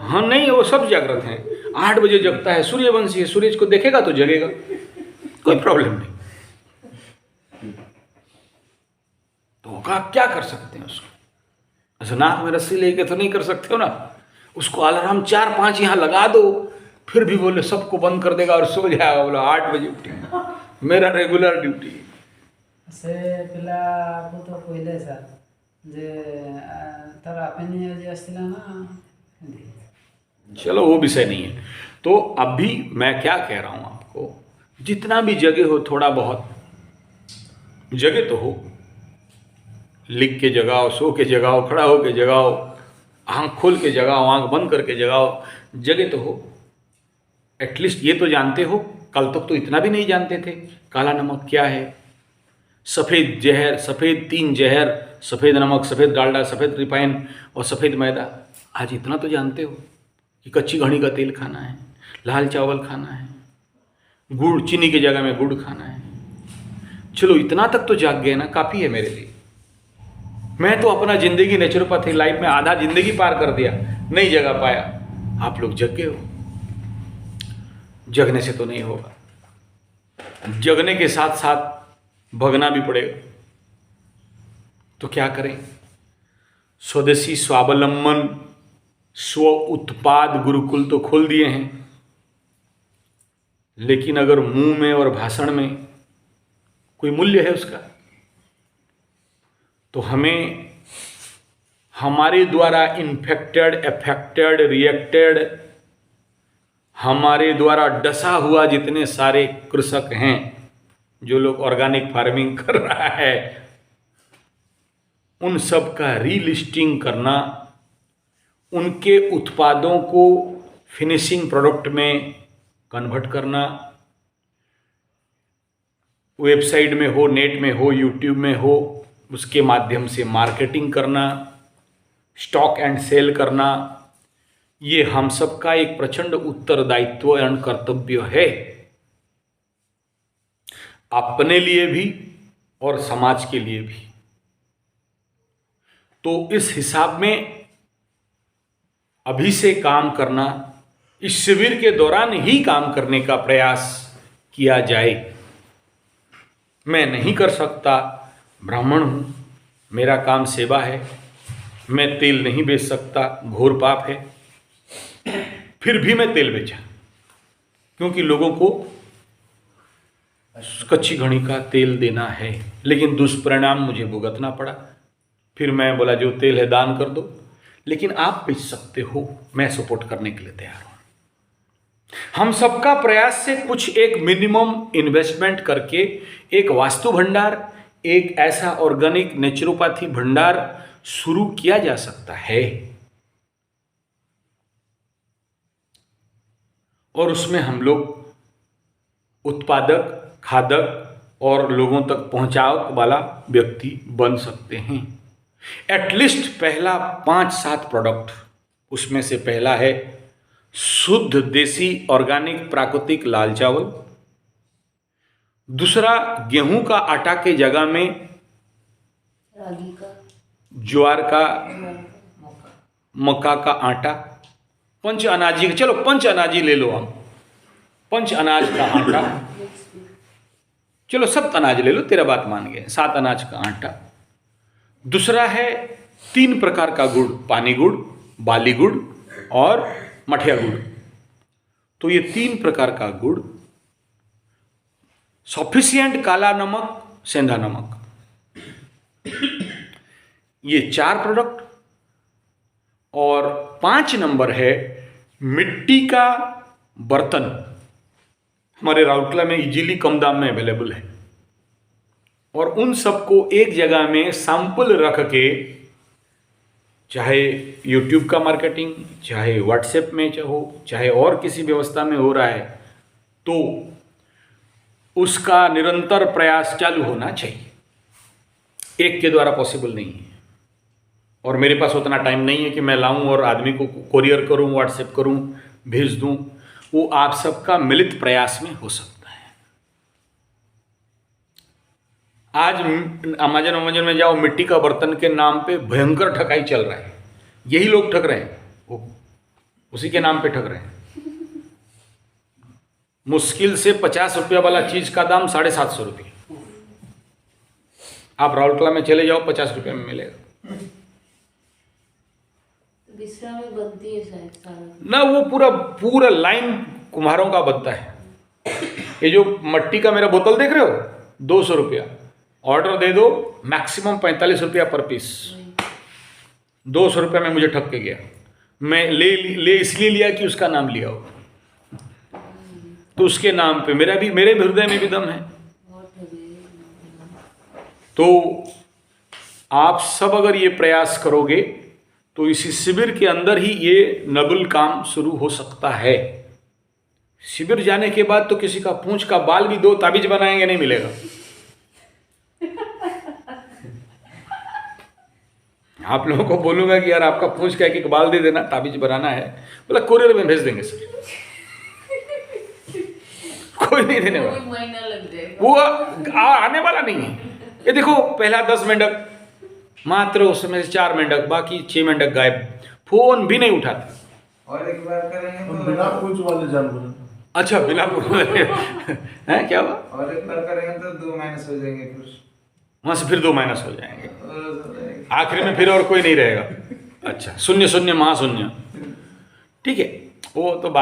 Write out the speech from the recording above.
हाँ नहीं, वो सब जागृत हैं। 8 बजे जगता है, सूर्यवंशी है, सूरज को देखेगा तो जगेगा, कोई प्रॉब्लम नहीं। तो क्या कर सकते हैं उसको? ऐसे नाक में रस्सी लेके तो नहीं कर सकते हो ना। उसको अलार्म 4-5 यहाँ लगा दो, फिर भी बोले सबको बंद कर देगा और सो जाएगा। बोला 8 बजे उठेगा, मेरा रेगुलर ड्यूटी है। से पिला को तो पहले सर जे तर आपने जे असला ना, चलो वो विषय नहीं है। तो अभी मैं क्या कह रहा हूँ आपको, जितना भी जगह हो थोड़ा बहुत जगह तो हो। लिख के जगाओ, सो के जगाओ, खड़ा हो के जगाओ, आँख खोल के जगाओ, आँख बंद करके जगाओ, जगह तो हो। एटलीस्ट ये तो जानते हो, कल तक तो इतना भी नहीं जानते थे काला नमक क्या है, सफ़ेद जहर, सफ़ेद 3 जहर, सफ़ेद नमक, सफ़ेद डालडा, सफ़ेद रिफाइन और सफ़ेद मैदा। आज इतना तो जानते हो कि कच्ची घड़ी का तेल खाना है, लाल चावल खाना है, गुड़, चीनी की जगह में गुड़ खाना है। चलो इतना तक तो जाग गए ना, काफ़ी है मेरे लिए। मैं तो अपना ज़िंदगी नेचुरोपैथी लाइफ में आधा ज़िंदगी पार कर दिया, नहीं जगा पाया। आप लोग जग गए हो। जगने से तो नहीं होगा, जगने के साथ साथ भगना भी पड़ेगा। तो क्या करें? स्वदेशी स्वावलंबन स्व उत्पाद गुरुकुल तो खोल दिए हैं, लेकिन अगर मुंह में और भाषण में कोई मूल्य है उसका, तो हमें हमारे द्वारा इन्फेक्टेड, एफेक्टेड, रिएक्टेड, हमारे द्वारा डसा हुआ जितने सारे कृषक हैं, जो लोग ऑर्गेनिक फार्मिंग कर रहा है, उन सब का रीलिस्टिंग करना, उनके उत्पादों को फिनिशिंग प्रोडक्ट में कन्वर्ट करना, वेबसाइट में हो, नेट में हो, यूट्यूब में हो, उसके माध्यम से मार्केटिंग करना, स्टॉक एंड सेल करना, ये हम सबका एक प्रचंड उत्तरदायित्व एवं कर्तव्य है, अपने लिए भी और समाज के लिए भी। तो इस हिसाब में अभी से काम करना, इस शिविर के दौरान ही काम करने का प्रयास किया जाए। मैं नहीं कर सकता, ब्राह्मण हूँ, मेरा काम सेवा है, मैं तेल नहीं बेच सकता, घोर पाप है। फिर भी मैं तेल बेचा, क्योंकि लोगों को कच्ची घड़ी का तेल देना है, लेकिन दुष्परिणाम मुझे भुगतना पड़ा। फिर मैं बोला जो तेल है दान कर दो, लेकिन आप बेच सकते हो, मैं सपोर्ट करने के लिए तैयार हूं। हम सबका प्रयास से कुछ एक मिनिमम इन्वेस्टमेंट करके एक वास्तु भंडार, एक ऐसा ऑर्गेनिक नेचुरोपैथी भंडार शुरू किया जा सकता है, और उसमें हम लोग उत्पादक, खादक और लोगों तक पहुंचाव वाला व्यक्ति बन सकते हैं। एटलीस्ट पहला 5-7 प्रोडक्ट, उसमें से पहला है शुद्ध देसी ऑर्गेनिक प्राकृतिक लाल चावल, दूसरा गेहूं का आटा के जगह में रागी का, ज्वार का, मक्का का आटा, पंच अनाजी, चलो पंच अनाजी ले लो, हम पंच अनाज का आटा, चलो 7 अनाज ले लो, तेरा बात मान गए, 7 अनाज का आटा। दूसरा है 3 प्रकार का गुड़, पानी गुड़, बाली गुड़ और मठिया गुड़। तो ये 3 प्रकार का गुड़, सफिशिएंट काला नमक, सेंधा नमक, ये 4 प्रोडक्ट। और 5 नंबर है मिट्टी का बर्तन, हमारे राउरकेला में इजीली कम दाम में अवेलेबल है, और उन सबको एक जगह में सैंपल रख के, चाहे यूट्यूब का मार्केटिंग, चाहे व्हाट्सएप में हो, चाहे और किसी व्यवस्था में हो रहा है, तो उसका निरंतर प्रयास चालू होना चाहिए। एक के द्वारा पॉसिबल नहीं है, और मेरे पास उतना टाइम नहीं है कि मैं लाऊं और आदमी को कोरियर करूं, व्हाट्सएप करूं, भेज दूं। वो आप सबका मिलित प्रयास में हो सकता है। आज अमेजन में जाओ, मिट्टी का बर्तन के नाम पे भयंकर ठगाई चल रहा है। यही लोग ठग रहे हैं, वो उसी के नाम पे ठग रहे हैं। मुश्किल से 50 रुपया वाला चीज का दाम 750 रुपये। आप राउरकेला में चले जाओ, 50 रुपये में मिलेगा। बिस्रा में बनती है शायद सारा। ना वो पूरा पूरा लाइन कुम्हारों का बनता है। ये जो मट्टी का मेरा बोतल देख रहे हो, 200 रुपया। ऑर्डर दे दो, मैक्सिमम 45 रुपया पर पीस। 200 रुपया में मुझे ठग के गया। मैं ले इसलिए लिया कि उसका नाम लिया हो, तो उसके नाम पे मेरे भी हृदय में भी दम है। बहुत ठगे। तो आप सब अगर ये प्रयास करोगे तो इसी शिविर के अंदर ही ये नबल काम शुरू हो सकता है। शिविर जाने के बाद तो किसी का पूंछ का बाल भी 2 ताबीज बनाएंगे नहीं मिलेगा। आप लोगों को बोलूंगा कि यार आपका पूंछ का एक बाल दे देना, ताबीज बनाना है, बोला कोरियर में भेज देंगे सर। कोई नहीं देने वाला, महीना लग जाएगा, वो आने वाला नहीं है। ये देखो, पहला 10 मेंढक, मात्र उसमें से 4 मेंढक, बाकी 6 मेंढक गायब, फोन भी नहीं उठाते। और एक बार करेंगे तो बिना पूछ वाले जानवर। अच्छा, बिना हैं क्या हुआ? और एक बार करेंगे तो 2 माइनस हो जाएंगे, फिर वहां से फिर 2 माइनस हो जाएंगे, हो जाएंगे। आखिर में फिर और कोई नहीं रहेगा। अच्छा, 0 0 महाशून्य। ठीक है, वो तो बात